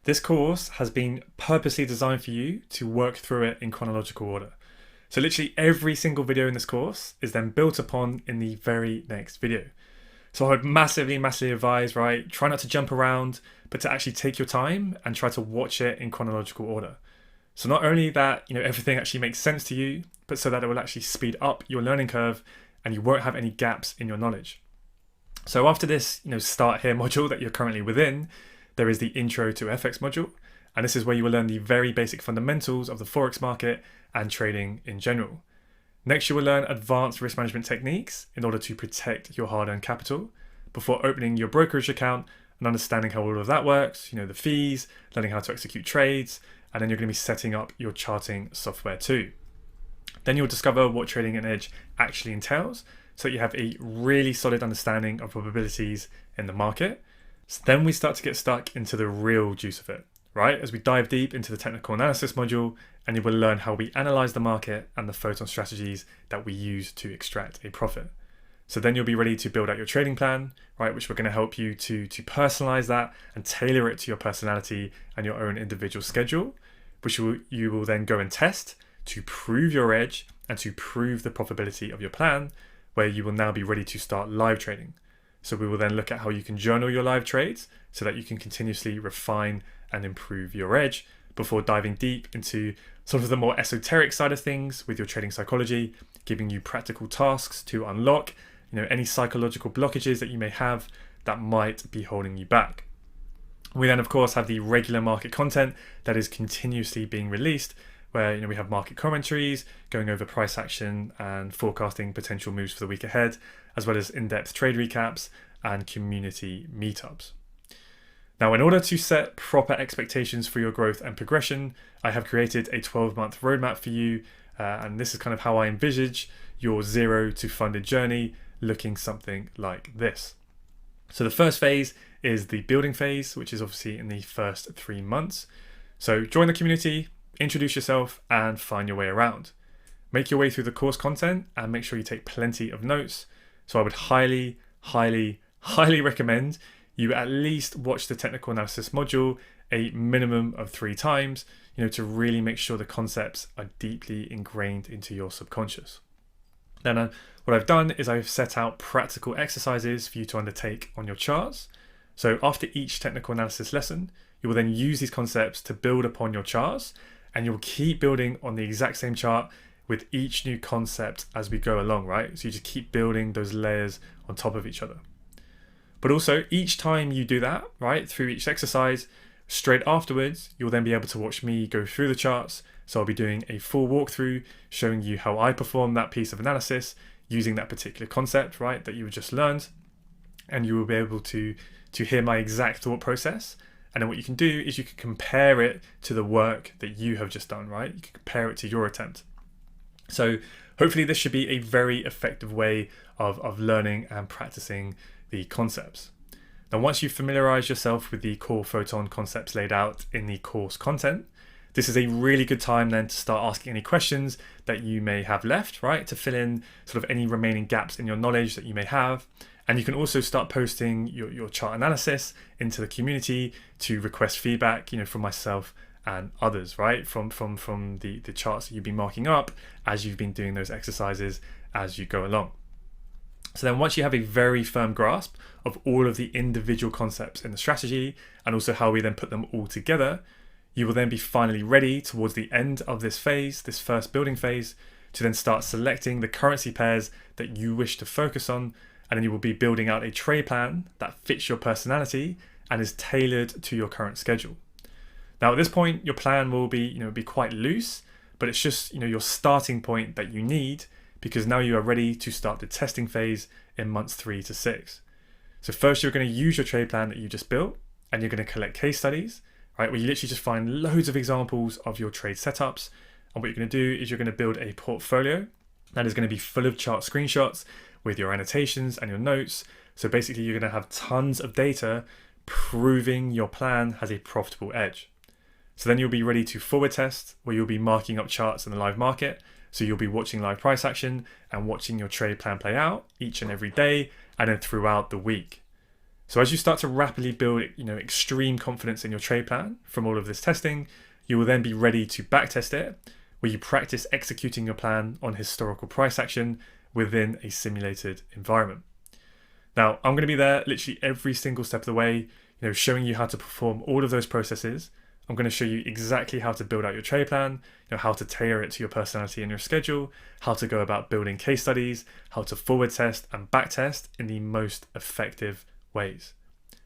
This course has been purposely designed for you to work through it in chronological order. So literally every single video in this course is then built upon in the very next video. So I would massively advise, right, try not to jump around, but to actually take your time and try to watch it in chronological order. So not only that, everything actually makes sense to you, but so that it will actually speed up your learning curve and you won't have any gaps in your knowledge. So after this, start here module that you're currently within, there is the intro to FX module. And this is where you will learn the very basic fundamentals of the Forex market and trading in general. Next, you will learn advanced risk management techniques in order to protect your hard-earned capital before opening your brokerage account and understanding how all of that works, the fees, learning how to execute trades, and then you're going to be setting up your charting software too. Then you'll discover what trading an edge actually entails so that you have a really solid understanding of probabilities in the market. So then we start to get stuck into the real juice of it, right? As we dive deep into the technical analysis module, and you will learn how we analyze the market and the photon strategies that we use to extract a profit. So then you'll be ready to build out your trading plan, right? Which we're going to help you to personalize that and tailor it to your personality and your own individual schedule, which you will then go and test to prove your edge and to prove the profitability of your plan, where you will now be ready to start live trading. So we will then look at how you can journal your live trades so that you can continuously refine and improve your edge before diving deep into sort of the more esoteric side of things with your trading psychology, giving you practical tasks to unlock, any psychological blockages that you may have that might be holding you back. We then, of course, have the regular market content that is continuously being released, where we have market commentaries, going over price action and forecasting potential moves for the week ahead, as well as in-depth trade recaps and community meetups. Now, in order to set proper expectations for your growth and progression, I have created a 12-month roadmap for you, and this is kind of how I envisage your zero to funded journey looking something like this. So the first phase is the building phase, which is obviously in the first 3 months. So join the community, introduce yourself, and find your way around. Make your way through the course content and make sure you take plenty of notes. So I would highly recommend you at least watch the technical analysis module a minimum of 3 times, to really make sure the concepts are deeply ingrained into your subconscious. Then what I've done is I've set out practical exercises for you to undertake on your charts. So after each technical analysis lesson, you will then use these concepts to build upon your charts, and you'll keep building on the exact same chart with each new concept as we go along, right? So you just keep building those layers on top of each other. But also each time you do that, right, through each exercise, straight afterwards, you'll then be able to watch me go through the charts. So I'll be doing a full walkthrough, showing you how I perform that piece of analysis using that particular concept, right, that you just learned. And you will be able to hear my exact thought process. And then what you can do is you can compare it to the work that you have just done, right? You can compare it to your attempt. So hopefully this should be a very effective way of learning and practicing the concepts. Now, once you've familiarized yourself with the core photon concepts laid out in the course content, this is a really good time then to start asking any questions that you may have left, right? To fill in sort of any remaining gaps in your knowledge that you may have. And you can also start posting your chart analysis into the community to request feedback, from myself and others, right? From the charts that you've been marking up as you've been doing those exercises as you go along. So then once you have a very firm grasp of all of the individual concepts in the strategy and also how we then put them all together, you will then be finally ready towards the end of this phase, this first building phase, to then start selecting the currency pairs that you wish to focus on. And then you will be building out a trade plan that fits your personality and is tailored to your current schedule. Now at this point, your plan will be quite loose, but it's just your starting point that you need, because now you are ready to start the testing phase in months 3 to 6. So first you're going to use your trade plan that you just built, and you're going to collect case studies, right? Where you literally just find loads of examples of your trade setups. And what you're going to do is you're going to build a portfolio that is going to be full of chart screenshots with your annotations and your notes. So basically you're going to have tons of data proving your plan has a profitable edge. So then you'll be ready to forward test, where you'll be marking up charts in the live market. So you'll be watching live price action and watching your trade plan play out each and every day and then throughout the week. So as you start to rapidly build, extreme confidence in your trade plan from all of this testing, you will then be ready to backtest it, where you practice executing your plan on historical price action within a simulated environment. Now, I'm going to be there literally every single step of the way, showing you how to perform all of those processes. I'm going to show you exactly how to build out your trade plan, how to tailor it to your personality and your schedule, how to go about building case studies, how to forward test and back test in the most effective ways.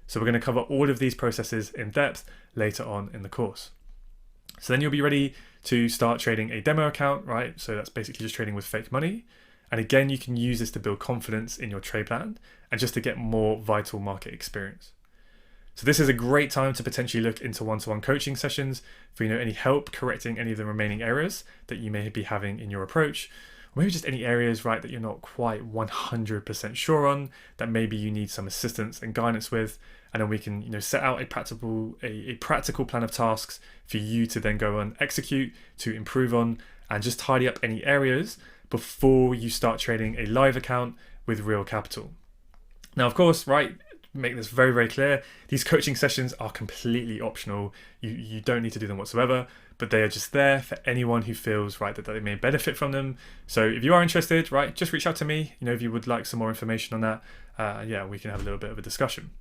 So we're going to cover all of these processes in depth later on in the course. So then you'll be ready to start trading a demo account, right? So that's basically just trading with fake money. And again, you can use this to build confidence in your trade plan and just to get more vital market experience. So this is a great time to potentially look into one-to-one coaching sessions for any help correcting any of the remaining errors that you may be having in your approach, or maybe just any areas, right, that you're not quite 100% sure on, that maybe you need some assistance and guidance with, and then we can set out a practical plan of tasks for you to then go and execute, to improve on, and just tidy up any areas before you start trading a live account with real capital. Now, of course, right, make this very, very clear, these coaching sessions are completely optional. You don't need to do them whatsoever, but they are just there for anyone who feels, right, that they may benefit from them. So if you are interested, right, just reach out to me, if you would like some more information on that. We can have a little bit of a discussion.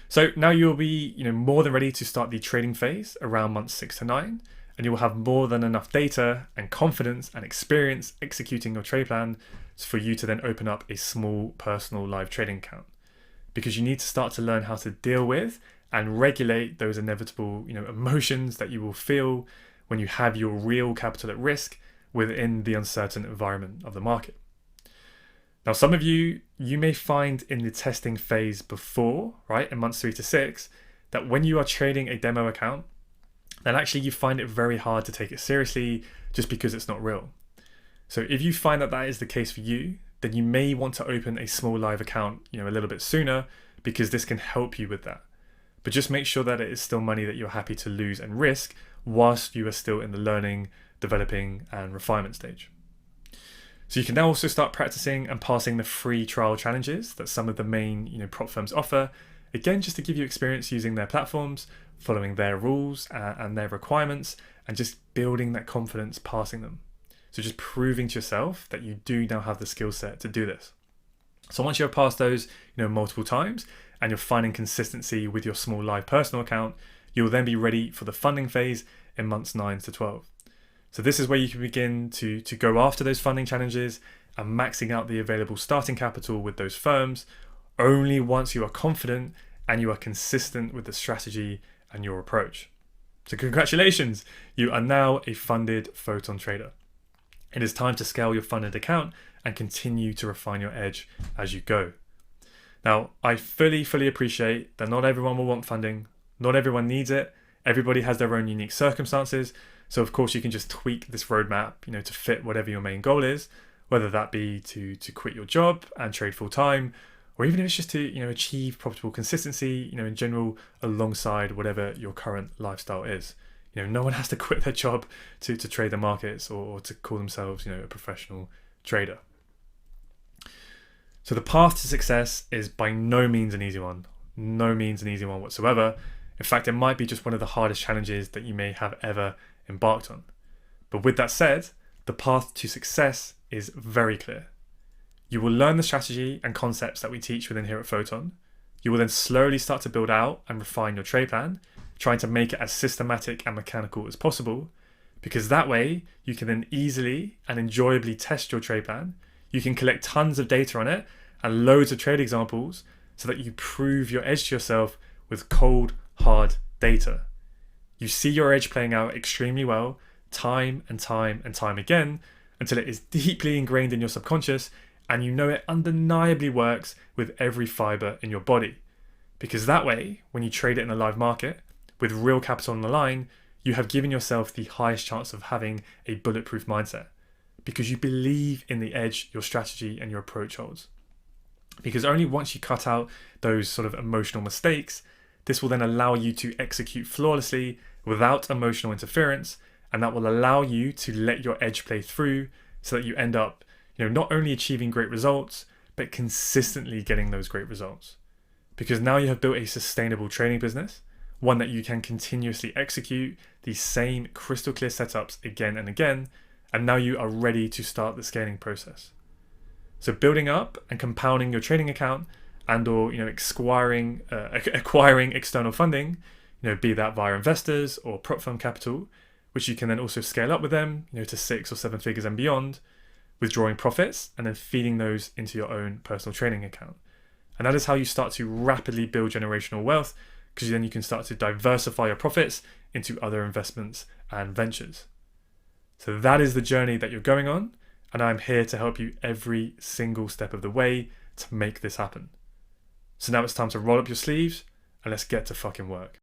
So now you'll be, more than ready to start the trading phase around months 6 to 9, and you will have more than enough data and confidence and experience executing your trade plan for you to then open up a small personal live trading account. Because you need to start to learn how to deal with and regulate those inevitable, emotions that you will feel when you have your real capital at risk within the uncertain environment of the market. Now, some of you may find in the testing phase before, right, in months 3 to 6, that when you are trading a demo account, then actually you find it very hard to take it seriously just because it's not real. So if you find that that is the case for you, then you may want to open a small live account, a little bit sooner, because this can help you with that. But just make sure that it is still money that you're happy to lose and risk whilst you are still in the learning, developing, and refinement stage. So you can now also start practicing and passing the free trial challenges that some of the main, prop firms offer. Again, just to give you experience using their platforms, following their rules and their requirements, and just building that confidence passing them. So just proving to yourself that you do now have the skill set to do this. So once you have passed those, multiple times, and you're finding consistency with your small live personal account, you'll then be ready for the funding phase in months 9 to 12. So this is where you can begin to go after those funding challenges and maxing out the available starting capital with those firms only once you are confident and you are consistent with the strategy and your approach. So congratulations, you are now a funded Photon trader. It is time to scale your funded account and continue to refine your edge as you go. Now, I fully appreciate that not everyone will want funding, not everyone needs it, everybody has their own unique circumstances, so of course you can just tweak this roadmap, to fit whatever your main goal is, whether that be to quit your job and trade full time, or even if it's just to, achieve profitable consistency, in general, alongside whatever your current lifestyle is. No one has to quit their job to trade the markets or to call themselves, a professional trader. So the path to success is by no means an easy one. No means an easy one whatsoever. In fact, it might be just one of the hardest challenges that you may have ever embarked on. But with that said, the path to success is very clear. You will learn the strategy and concepts that we teach within here at Photon. You will then slowly start to build out and refine your trade plan, trying to make it as systematic and mechanical as possible, because that way you can then easily and enjoyably test your trade plan. You can collect tons of data on it and loads of trade examples so that you prove your edge to yourself with cold, hard data. You see your edge playing out extremely well, time and time and time again, until it is deeply ingrained in your subconscious and you know it undeniably works with every fiber in your body. Because that way, when you trade it in a live market, with real capital on the line, you have given yourself the highest chance of having a bulletproof mindset. Because you believe in the edge your strategy and your approach holds. Because only once you cut out those sort of emotional mistakes, this will then allow you to execute flawlessly without emotional interference, and that will allow you to let your edge play through so that you end up, not only achieving great results, but consistently getting those great results. because now you have built a sustainable trading business, one that you can continuously execute these same crystal clear setups again and again, and now you are ready to start the scaling process. So building up and compounding your trading account and or acquiring external funding, be that via investors or prop firm capital, which you can then also scale up with them, to 6 or 7 figures and beyond, withdrawing profits and then feeding those into your own personal trading account. And that is how you start to rapidly build generational wealth, because then you can start to diversify your profits into other investments and ventures. So that is the journey that you're going on, and I'm here to help you every single step of the way to make this happen. So now it's time to roll up your sleeves and let's get to fucking work.